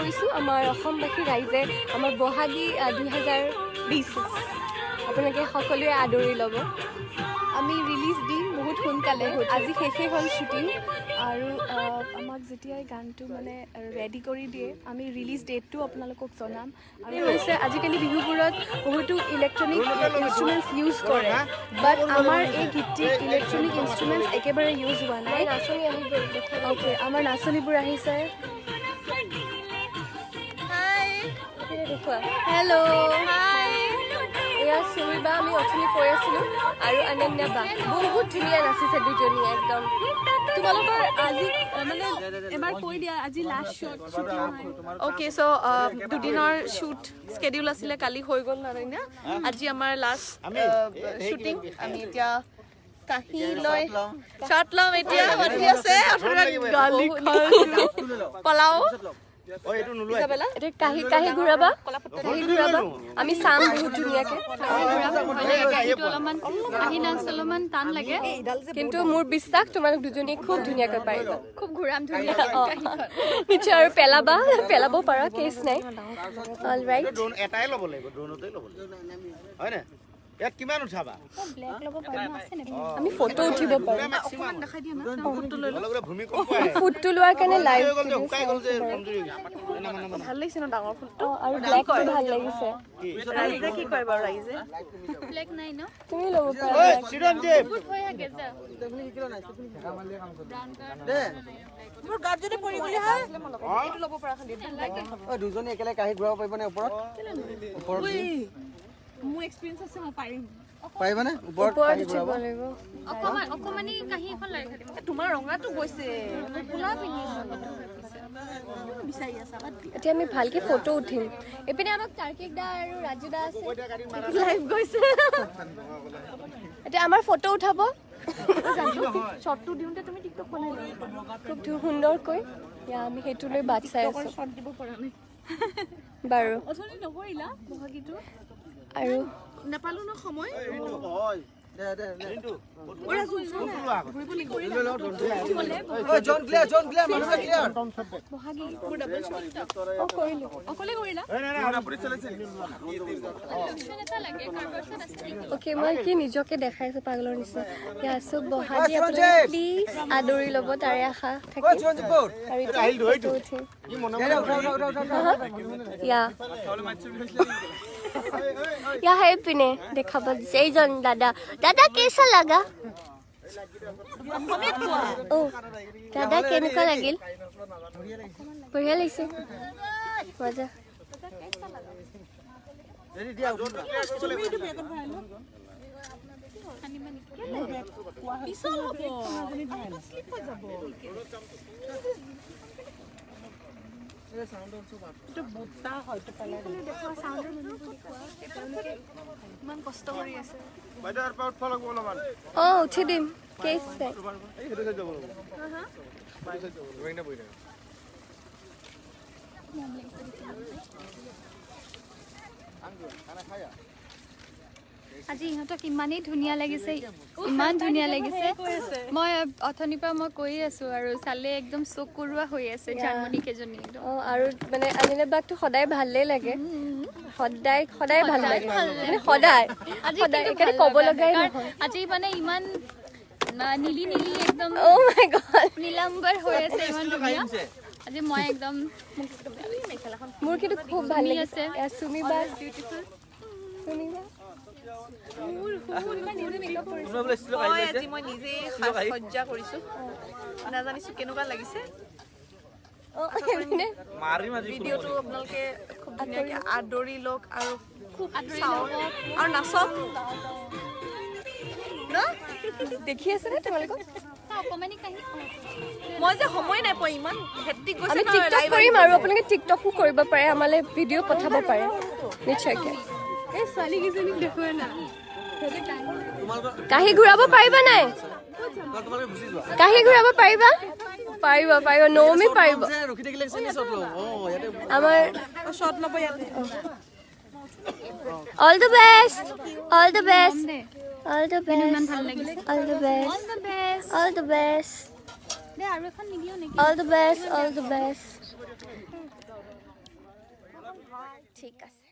কৰিছোঁ আমাৰ অসমবাসী ৰাইজে আমাৰ বহাগী 2020 আপোনালোকে সকলোৱে আদৰি ল'ব। আমি ৰিলিজ দিম বহুত সোনকালে, আজি শেষেই হ'ল শ্বুটিং আৰু আমাক যেতিয়াই গানটো মানে ৰেডি কৰি দিয়ে আমি ৰিলিজ ডেটটো আপোনালোকক জনাম। আৰু হৈছে আজিকালি বিহুবোৰত বহুতো ইলেক্ট্ৰনিক ইনষ্ট্ৰুমেণ্টছ ইউজ কৰে, বাট আমাৰ এই গীতটিত ইলেক্ট্ৰনিক ইনষ্ট্ৰুমেণ্টছ একেবাৰে ইউজ হোৱা নাই। নাচনি আহিব, অ'কে, আমাৰ নাচনিবোৰ আহিছে। হেল্ল', হাই, এয়া চুমি বা, আমি অথনি কৈ আছিলোঁ, আৰু অনন্যা বা বহুত ধুনীয়া নাচিছে দুজনীয়ে একদম। তোমালোকৰ আজি মানে এবাৰ কৈ দিয়া আজি লাষ্ট শ্বুটিং হয়। অ'কে, চ' দুদিনৰ শ্বুট স্কেডিউল আছিলে, কালি হৈ গ'ল অনন্যা, আজি আমাৰ লাষ্ট শ্বুটিং। আমি এতিয়া কাহি লৈ শ্বট ল'ম, এতিয়া মাতি আছে পলাও। কাহি কাহি ঘূৰাবা, কাহি ঘূৰাবা, আমি চাম বহুত ধুনীয়াকে। অলপমান টান লাগে, কিন্তু মোৰ বিশ্বাস তোমালোক দুজনীয়ে খুব ধুনীয়াকৈ পাৰিব। খুব ঘূৰাম ধুনীয়া নিশ্চয়, আৰু পেলাবা, পেলাব পাৰা, কেছ নাই। অলৰাইট, এটাই ল'ব লাগিব, ড্ৰোনতেই ল'ব লাগিব, হয় নে? ইয়াত কিমান উঠাবা? আমি ফটো উঠিব পাৰোঁ। ফুটটো লোৱাৰ কাৰণে লাইভ ভাল লাগিছে ন, ডাঙৰ ফুটটো, আৰু ব্লেকটো ভাল লাগিছে। ৰাইজে কি কয় বাৰু? ৰাইজে ব্লেক নাই ন, তুমি ল'ব পাৰা। দুজনী একেলগে কাহি ঘূৰাব পাৰিব নে ওপৰত? মোৰ এক্সপেৰিয়েন্স আছে, মই পাৰিম। পাৰিবানে ওপৰত কাহি ঘূৰাব? অকমানি কাহি এখন লাগে খালি। তোমাৰ ৰঙাটো গৈছে, কোলা পিন্ধিছো বিচাৰি আছা। এতিয়া আমি ভালকে ফটো উঠিম। এইপিনে আমাক তাৰ্কিক দা আৰু ৰাজু দা আছে, লাইভ গৈছে। এতিয়া আমাৰ ফটো উঠাব, শ্বটটো দিওঁতে তুমি টিকটক বনাই খুব সুন্দৰকৈ। আমি সেইটো লৈ বাট চাই আছো। শ্বট দিব পৰা নাই বাৰু, অথনি নকৰিলা বহাগীটো আৰু নাপালো ন সময়। অ'কে, মই কি নিজকে দেখাইছো পাগলৰ নিচিনা। আছো বহাগী, আপোনালোকে প্লিজ আদৰি ল'ব, তাৰে আশা থাকিল। या है पिने देखा बस जैजन दादा दादा कैसा लगा? ओ दादा केनेका লাগিল? বঢ়িয়া লাগিছে, মজা। ইমান কষ্ট কৰি আছে। অ, উঠি দিম, কেছ নাই। আজি ইহঁতক ইমানেই ধুনীয়া লাগিছে, ইমান ধুনীয়া লাগিছে। মই অথনিৰ পৰা মই কৈ আছো, আৰু চালে একদম চকুৰোৱা হৈ আছে জাৰ্মানী কেইজনী। আৰু মানে আনিলে বাকটো সদায় ভালেই লাগে, সদায় সদায় ভাল লাগে, মানে সদায় সদায় একেবাৰে ক'ব লগাই নহয়। আজি মানে ইমান নীলি নীলি একদম অ' মাই গড, নীলাম্বৰ হৈ আছে, ইমান ধুনীয়া। আজি মই একদম মোৰ কিন্তু খুব ভাল লাগিছে। চুমি বা বিউটিফুল, চুমি বা মই নিজে সজ্জা কৰিছো, নাজানিছো কেনেকুৱা লাগিছে। ভিডিঅ'টো আপোনালোকে খুব ধুনীয়াকে আদৰি লওক আৰু খুব চাওক আৰু নাচক ন। দেখি আছে নে তোমালোকক? মই যে সময় নাই পোৱা, ইমান হেক্টিক গৈছে। আমি টিকটক কৰিম, আৰু আপোনালোকে টিকটকো কৰিব পাৰে, আমালৈ ভিডিঅ' পঠাব পাৰে নিশ্চয়কৈ। এই ছোৱালী কেইজনীক দেখুৱাই না, কাহি ঘূৰাব পাৰিবা নাই? কাহি ঘূৰাব পাৰিবা? পাৰিব পাৰিব, নৌমি পাৰিব। আমাৰ all the best, all the best, all the best, all the best, all the best, all the best, all the best. ঠিক আছে